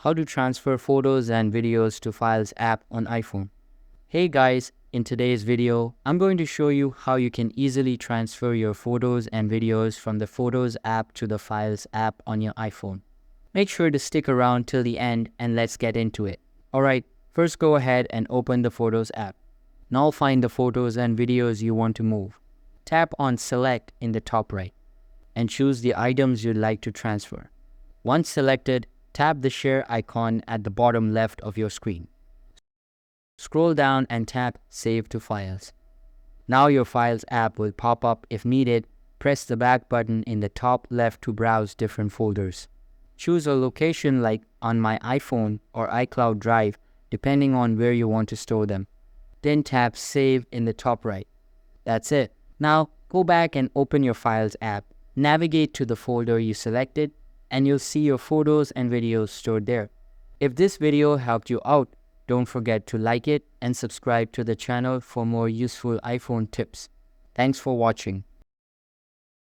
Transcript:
how to transfer photos and videos to Files app on iPhone. Hey guys, in today's video, I'm going to show you how you can easily transfer your photos and videos from the Photos app to the Files app on your iPhone. Make sure to stick around till the end and let's get into it. Alright, first go ahead and open the Photos app. Now find the photos and videos you want to move. Tap on Select in the top right and choose the items you'd like to transfer. Once selected, tap the share icon at the bottom left of your screen. Scroll down and tap Save to Files. Now your Files app will pop up. If needed, press the back button in the top left to browse different folders. Choose a location like on my iPhone or iCloud Drive, depending on where you want to store them. Then tap Save in the top right. That's it. Now go back and open your Files app. Navigate to the folder you selected and you'll see your photos and videos stored there. If this video helped you out, don't forget to like it and subscribe to the channel for more useful iPhone tips. Thanks for watching.